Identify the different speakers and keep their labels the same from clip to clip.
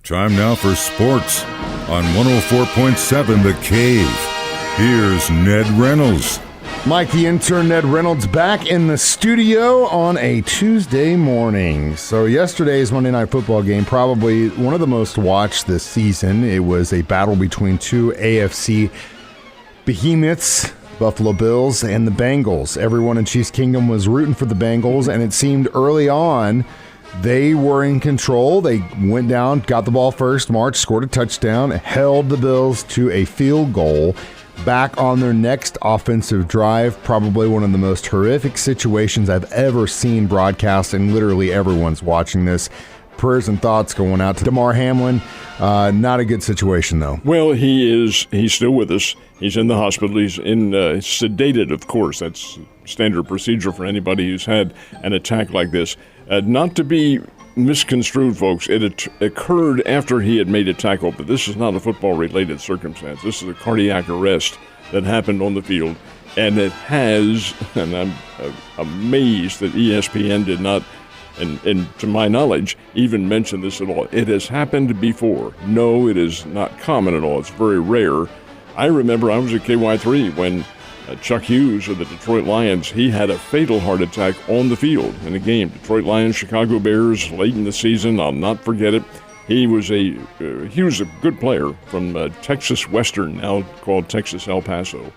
Speaker 1: Time now for sports on 104.7 The Cave. Here's Ned Reynolds.
Speaker 2: Mike, the intern Ned Reynolds, back in the studio on a Tuesday morning. So yesterday's Monday Night Football game, probably one of the most watched this season. It was a battle between two AFC behemoths, Buffalo Bills and the Bengals. Everyone in Chiefs Kingdom was rooting for the Bengals, and it seemed early on they were in control. They went down, got the ball first, marched, scored a touchdown, held the Bills to a field goal. Back on their next offensive drive, probably one of the most horrific situations I've ever seen broadcast, and literally everyone's watching this. Prayers and thoughts going out to Damar Hamlin. Not a good situation, though.
Speaker 3: Well, he's still with us. He's in the hospital. He's sedated, of course. That's standard procedure for anybody who's had an attack like this. Not to be misconstrued, folks. It occurred after he had made a tackle, but this is not a football-related circumstance. This is a cardiac arrest that happened on the field, and it has, and I'm amazed that ESPN did not, and to my knowledge, even mention this at all. It has happened before. No, it is not common at all. It's very rare. I remember I was at KY3 when Chuck Hughes of the Detroit Lions, he had a fatal heart attack on the field in a game. Detroit Lions, Chicago Bears, late in the season. I'll not forget it. He was a good player from Texas Western, now called Texas El Paso.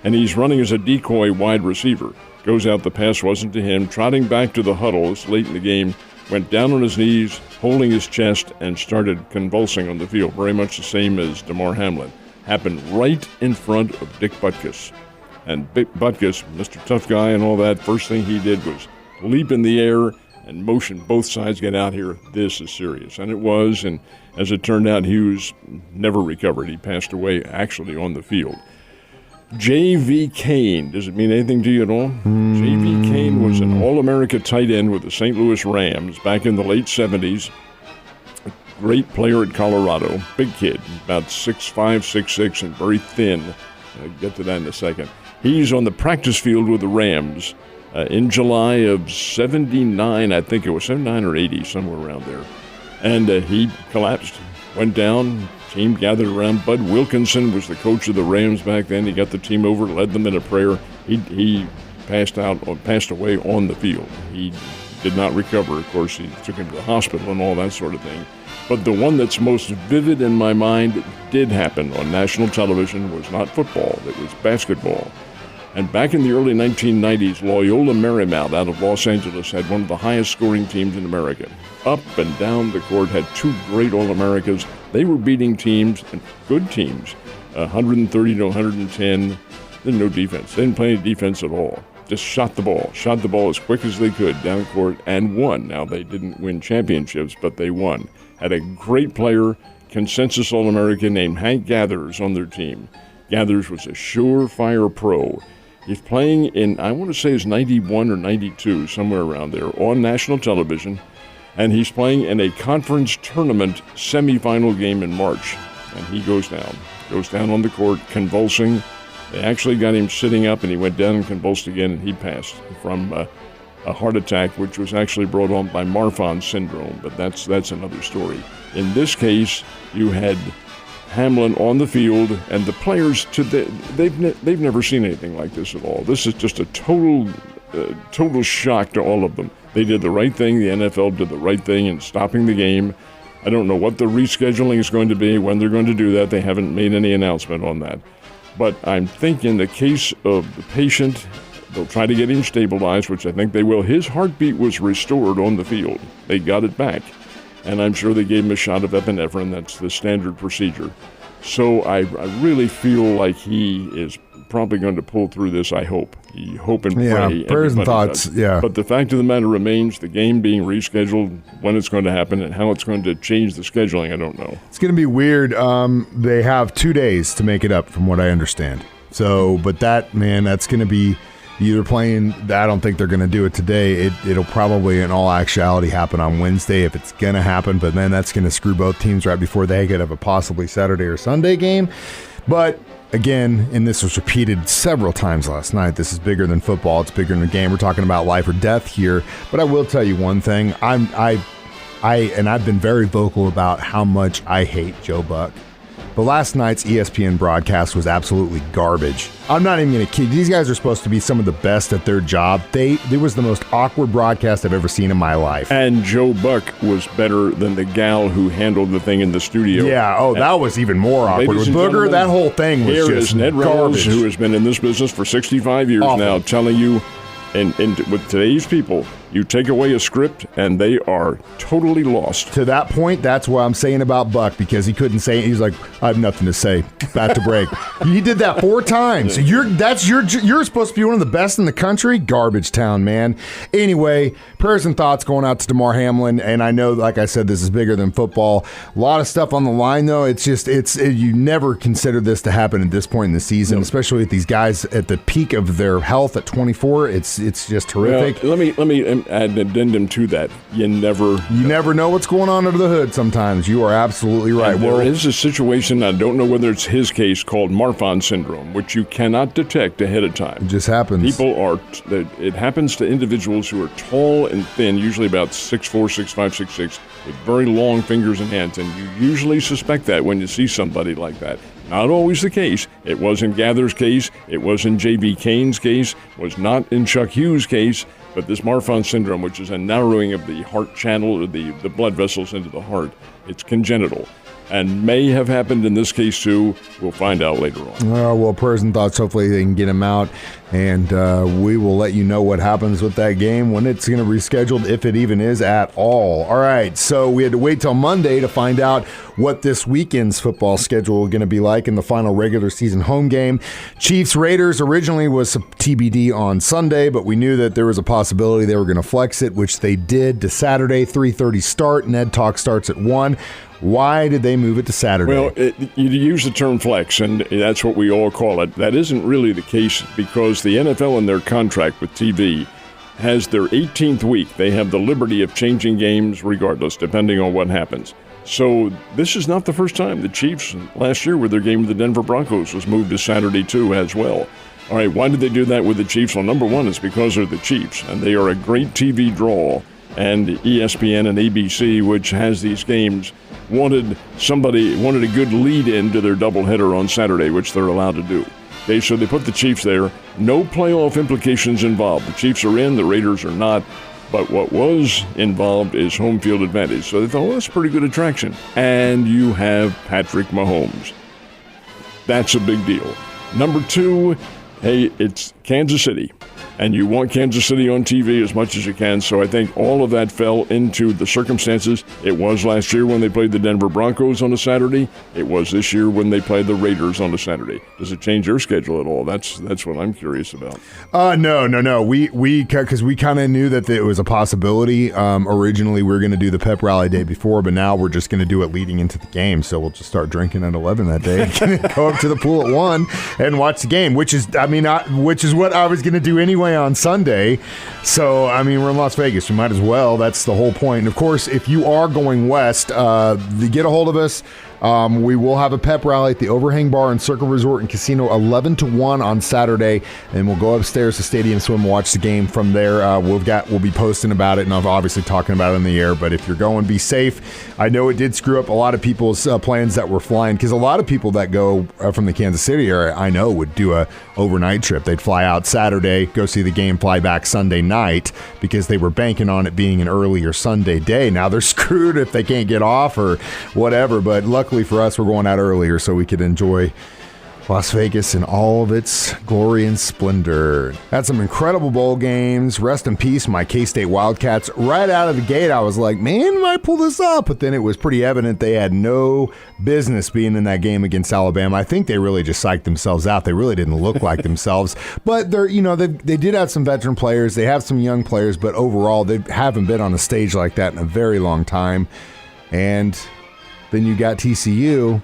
Speaker 3: And he's running as a decoy wide receiver. Goes out, the pass wasn't to him. Trotting back to the huddle, it's late in the game, went down on his knees, holding his chest, and started convulsing on the field. Very much the same as Damar Hamlin. Happened right in front of Dick Butkus. And Butkus, Mr. Tough Guy and all that, first thing he did was leap in the air and motion both sides, get out here. This is serious. And it was, and as it turned out, Hughes never recovered. He passed away actually on the field. J.V. Kane, does it mean anything to you at all? J.V. Kane was an All-America tight end with the St. Louis Rams back in the late 70s. Great player at Colorado. Big kid, about 6'5", 6'6", and very thin. I'll get to that in a second. He's on the practice field with the Rams in July of 79, I think it was 79 or 80, somewhere around there. And he collapsed, went down, team gathered around. Bud Wilkinson was the coach of the Rams back then. He got the team over, led them in a prayer. He passed away on the field. He did not recover. Of course, he took him to the hospital and all that sort of thing. But the one that's most vivid in my mind did happen on national television was not football, it was basketball. And back in the early 1990s, Loyola Marymount out of Los Angeles had one of the highest scoring teams in America. Up and down the court, had two great All-Americas. They were beating teams, and good teams, 130 to 110. There's no defense. They didn't play any defense at all. Just shot the ball as quick as they could down court and won. Now, they didn't win championships, but they won. Had a great player, consensus All-American named Hank Gathers on their team. Gathers was a surefire pro. He's playing in, I want to say it's 91 or 92, somewhere around there, on national television. And he's playing in a conference tournament semifinal game in March. And he goes down on the court, convulsing. They actually got him sitting up, and he went down and convulsed again, and he passed from a heart attack, which was actually brought on by Marfan syndrome, but that's another story. In this case, you had Hamlin on the field, and the players they've never seen anything like this at all. This is just a total shock to all of them. They did the right thing. The NFL did the right thing in stopping the game. I don't know what the rescheduling is going to be, when they're going to do that. They haven't made any announcement on that. But I'm thinking in the case of the patient, they'll try to get him stabilized, which I think they will. His heartbeat was restored on the field. They got it back. And I'm sure they gave him a shot of epinephrine. That's the standard procedure. So I really feel like he is probably going to pull through this, I hope. You hope and pray.
Speaker 2: Yeah, prayers and thoughts,
Speaker 3: does.
Speaker 2: yeah.
Speaker 3: But the fact of the matter remains, the game being rescheduled, when it's going to happen, and how it's going to change the scheduling, I don't know.
Speaker 2: It's going to be weird. They have 2 days to make it up, from what I understand. So, but that's going to be either playing. I don't think they're going to do it today. It'll probably, in all actuality, happen on Wednesday if it's going to happen. But then that's going to screw both teams right before they get have a possibly Saturday or Sunday game. But again, and this was repeated several times last night, this is bigger than football. It's bigger than the game. We're talking about life or death here. But I will tell you one thing. I've been very vocal about how much I hate Joe Buck. But last night's ESPN broadcast was absolutely garbage. I'm not even going to kid. These guys are supposed to be some of the best at their job. It was the most awkward broadcast I've ever seen in my life.
Speaker 3: And Joe Buck was better than the gal who handled the thing in the studio.
Speaker 2: Yeah, that was even more awkward. With Booger, that whole thing was
Speaker 3: just
Speaker 2: garbage. Here is
Speaker 3: Ned Reynolds, who has been in this business for 65 years now, telling you, and with today's people, you take away a script, and they are totally lost.
Speaker 2: To that point, that's what I'm saying about Buck, because he couldn't say it. He's like, I have nothing to say. Back to break. He did that 4 times. You're supposed to be one of the best in the country? Garbage town, man. Anyway, prayers and thoughts going out to DeMar Hamlin, and I know, like I said, this is bigger than football. A lot of stuff on the line, though. You never consider this to happen at this point in the season, especially with these guys at the peak of their health at 24. It's just horrific.
Speaker 3: Well, let me add an addendum to that. You never
Speaker 2: know what's going on under the hood sometimes. You are absolutely right.
Speaker 3: There is a situation, I don't know whether it's his case, called Marfan syndrome, which you cannot detect ahead of time.
Speaker 2: It just happens.
Speaker 3: It happens to individuals who are tall and thin, usually about 6'4", 6'5", 6'6", with very long fingers and hands, and you usually suspect that when you see somebody like that. Not always the case. It was in Gather's case. It was in J.B. Kane's case. It was not in Chuck Hughes' case. But this Marfan syndrome, which is a narrowing of the heart channel, or the blood vessels into the heart, it's congenital. And may have happened in this case, too. We'll find out later on.
Speaker 2: Well, prayers and thoughts. Hopefully they can get him out. And we will let you know what happens with that game when it's going to be rescheduled, if it even is at all. All right, so we had to wait till Monday to find out what this weekend's football schedule is going to be like in the final regular season home game. Chiefs-Raiders originally was TBD on Sunday, but we knew that there was a possibility they were going to flex it, which they did, to Saturday, 3:30 start. Ned Talk starts at 1. Why did they move it to Saturday?
Speaker 3: Well, you use the term flex, and that's what we all call it. That isn't really the case, because the NFL in their contract with TV has their 18th week. They have the liberty of changing games regardless, depending on what happens. So this is not the first time. The Chiefs, last year with their game with the Denver Broncos, was moved to Saturday too as well. All right, why did they do that with the Chiefs? Well, number one is because they're the Chiefs, and they are a great TV draw. And ESPN and ABC, which has these games, wanted a good lead-in to their doubleheader on Saturday, which they're allowed to do. Okay, so they put the Chiefs there. No playoff implications involved. The Chiefs are in, the Raiders are not. But what was involved is home field advantage. So they thought, well, that's a pretty good attraction. And you have Patrick Mahomes. That's a big deal. Number two, hey, it's Kansas City. And you want Kansas City on TV as much as you can. So I think all of that fell into the circumstances. It was last year when they played the Denver Broncos on a Saturday. It was this year when they played the Raiders on a Saturday. Does it change your schedule at all? That's what I'm curious about.
Speaker 2: No. Because we kind of knew that it was a possibility. Originally, we were going to do the pep rally day before, but now we're just going to do it leading into the game. So we'll just start drinking at 11 that day, go up to the pool at 1 and watch the game, which is what I was going to do anyway on Sunday. So, we're in Las Vegas. We might as well. That's the whole point. And, of course, if you are going west, get a hold of us. We will have a pep rally at the Overhang Bar and Circle Resort and Casino 11 to 1 on Saturday, and we'll go upstairs to Stadium Swim and watch the game from there. We'll be posting about it, and I'm obviously talking about it in the air, but if you're going, be safe. I know it did screw up a lot of people's plans that were flying, because a lot of people that go from the Kansas City area, I know, would do a overnight trip. They'd fly out Saturday, go see the game, fly back Sunday night, because they were banking on it being an earlier Sunday day. Now they're screwed if they can't get off or whatever, but luckily for us, we're going out earlier so we could enjoy Las Vegas in all of its glory and splendor. Had some incredible bowl games. Rest in peace, my K-State Wildcats. Right out of the gate, I was like, man, might pull this up. But then it was pretty evident they had no business being in that game against Alabama. I think they really just psyched themselves out. They really didn't look like themselves. But they did have some veteran players. They have some young players. But overall, they haven't been on a stage like that in a very long time. And then you got TCU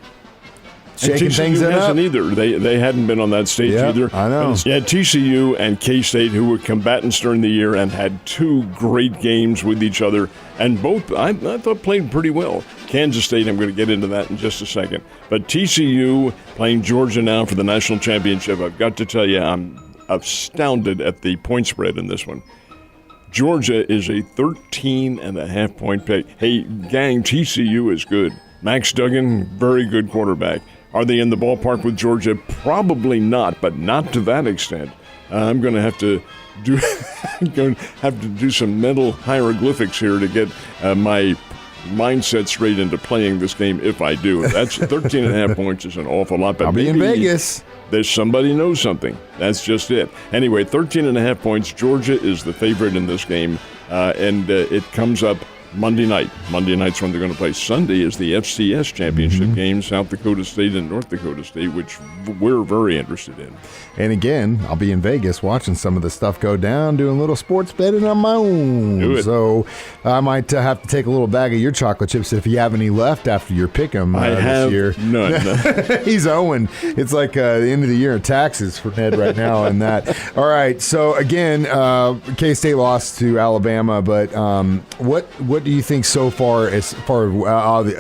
Speaker 2: shaking things up.
Speaker 3: Either. They hadn't been on that stage either.
Speaker 2: I know.
Speaker 3: You had TCU and K-State, who were combatants during the year and had two great games with each other, and both I thought played pretty well. Kansas State, I'm going to get into that in just a second. But TCU playing Georgia now for the national championship. I've got to tell you, I'm astounded at the point spread in this one. Georgia is a 13.5-point pick. Hey, gang, TCU is good. Max Duggan, very good quarterback. Are they in the ballpark with Georgia? Probably not, but not to that extent. I'm going to have to do some mental hieroglyphics here to get my mindset straight into playing this game if I do. That's 13.5 points is an awful lot. But
Speaker 2: I'll be in Vegas.
Speaker 3: There's somebody knows something. That's just it. Anyway, 13.5 points. Georgia is the favorite in this game, and it comes up Monday night. Monday night's when they're going to play. Sunday is the FCS championship game, South Dakota State and North Dakota State, which we're very interested in.
Speaker 2: And again, I'll be in Vegas watching some of the stuff go down, doing a little sports betting on my own.
Speaker 3: Do it.
Speaker 2: So I might have to take a little bag of your chocolate chips if you have any left after your pick 'em
Speaker 3: I have
Speaker 2: this year.
Speaker 3: none.
Speaker 2: He's owing. It's like the end of the year in taxes for Ned right now and that. All right. So again, K-State lost to Alabama, but what do you think so far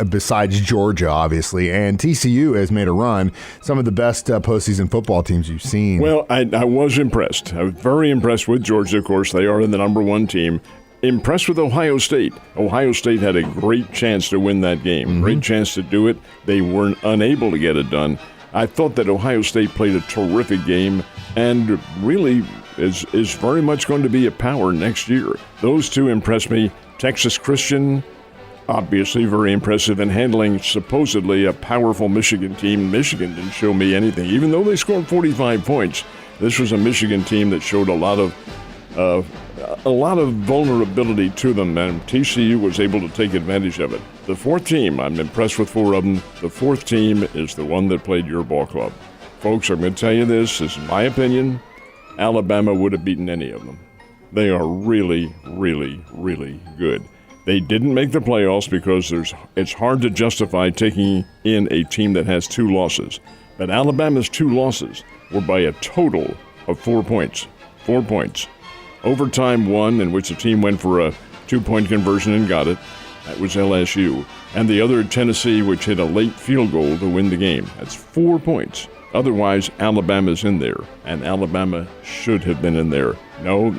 Speaker 2: besides Georgia, obviously, and TCU has made a run, some of the best postseason football teams you've seen?
Speaker 3: Well, I was impressed. I was very impressed with Georgia. Of course, they are the number one team. Impressed with Ohio State. Ohio State had a great chance to win that game. Great chance to do it. They weren't unable to get it done. I thought that Ohio State played a terrific game and really is very much going to be a power next year. Those two impressed me. Texas Christian, obviously very impressive in handling supposedly a powerful Michigan team. Michigan didn't show me anything. Even though they scored 45 points, this was a Michigan team that showed a lot of vulnerability to them, and TCU was able to take advantage of it. The fourth team, I'm impressed with four of them. The fourth team is the one that played your ball club. Folks, I'm going to tell you this is my opinion. Alabama would have beaten any of them. They are really, really, really good. They didn't make the playoffs because it's hard to justify taking in a team that has two losses. But Alabama's two losses were by a total of 4 points. 4 points. Overtime one, in which the team went for a 2-point conversion and got it. That was LSU. And the other, Tennessee, which hit a late field goal to win the game. That's 4 points. Otherwise, Alabama's in there, and Alabama should have been in there. No,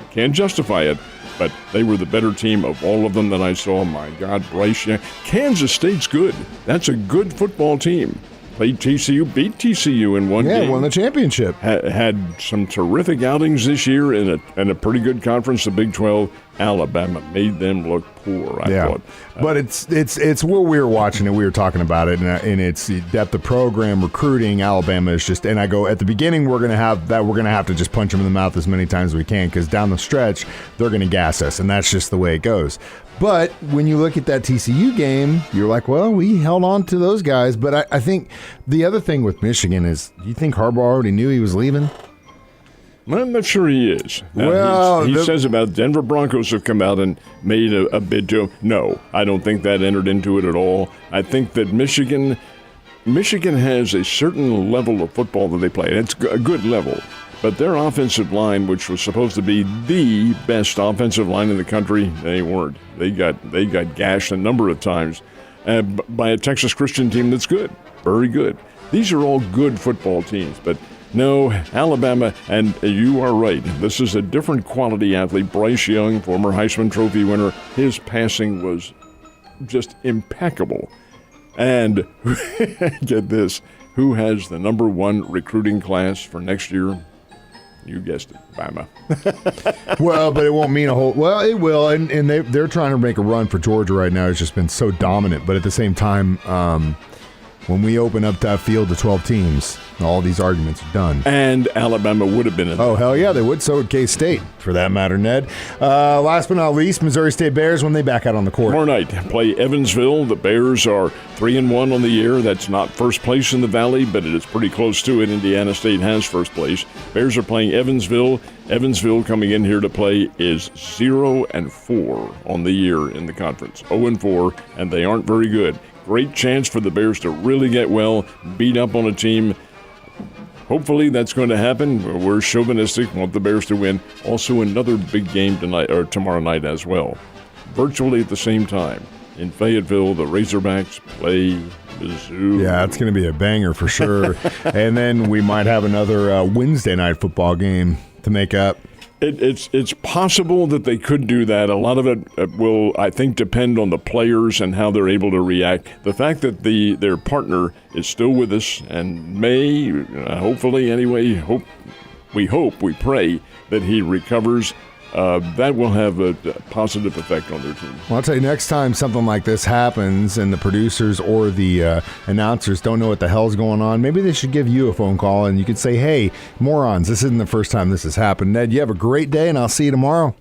Speaker 3: can't justify it, but they were the better team of all of them that I saw. My God, Bryce Young. Kansas State's good. That's a good football team. Played TCU, beat TCU in one game.
Speaker 2: Yeah, won the championship.
Speaker 3: Had some terrific outings this year in a pretty good conference, the Big 12. Alabama made them look poor, I thought.
Speaker 2: But it's what we were watching, and we were talking about it, and it's depth of program, recruiting. Alabama is just, and I go, at the beginning, we're going to have to just punch them in the mouth as many times as we can, because down the stretch, they're going to gas us, and that's just the way it goes. But when you look at that TCU game, you're like, well, we held on to those guys. But I think the other thing with Michigan is, do you think Harbaugh already knew he was leaving?
Speaker 3: I'm not sure he is.
Speaker 2: Well,
Speaker 3: he says about Denver Broncos have come out and made a bid to him. No, I don't think that entered into it at all. I think that Michigan has a certain level of football that they play. It's a good level. But their offensive line, which was supposed to be the best offensive line in the country, they weren't. They got gashed a number of times by a Texas Christian team that's good, very good. These are all good football teams, but no, Alabama, and you are right, this is a different quality athlete. Bryce Young, former Heisman Trophy winner, his passing was just impeccable. And get this, who has the number one recruiting class for next year? You guessed it, Bama.
Speaker 2: Well, but it won't mean a whole. Well, it will, and they're trying to make a run for Georgia right now. It's just been so dominant. But at the same time, when we open up that field to 12 teams, all these arguments are done.
Speaker 3: And Alabama would have been in.
Speaker 2: Oh, hell yeah, they would. So would K-State, for that matter, Ned. Last but not least, Missouri State Bears, when they back out on the court.
Speaker 3: Tomorrow night, play Evansville. The Bears are 3-1 on the year. That's not first place in the Valley, but it is pretty close to it. Indiana State has first place. Bears are playing Evansville. Evansville coming in here to play is 0-4 on the year in the conference. 0-4, and they aren't very good. Great chance for the Bears to really get well, beat up on a team. Hopefully that's going to happen. We're chauvinistic, want the Bears to win. Also another big game tonight or tomorrow night as well. Virtually at the same time. In Fayetteville, the Razorbacks play Mizzou.
Speaker 2: Yeah, it's going to be a banger for sure. And then we might have another Wednesday night football game to make up.
Speaker 3: It's possible that they could do that. A lot of it will, I think, depend on the players and how they're able to react. The fact that their partner is still with us and may, hopefully anyway, we pray that he recovers. That will have a positive effect on their team.
Speaker 2: Well, I'll tell you, next time something like this happens and the producers or the announcers don't know what the hell's going on, maybe they should give you a phone call and you could say, hey, morons, this isn't the first time this has happened. Ned, you have a great day, and I'll see you tomorrow.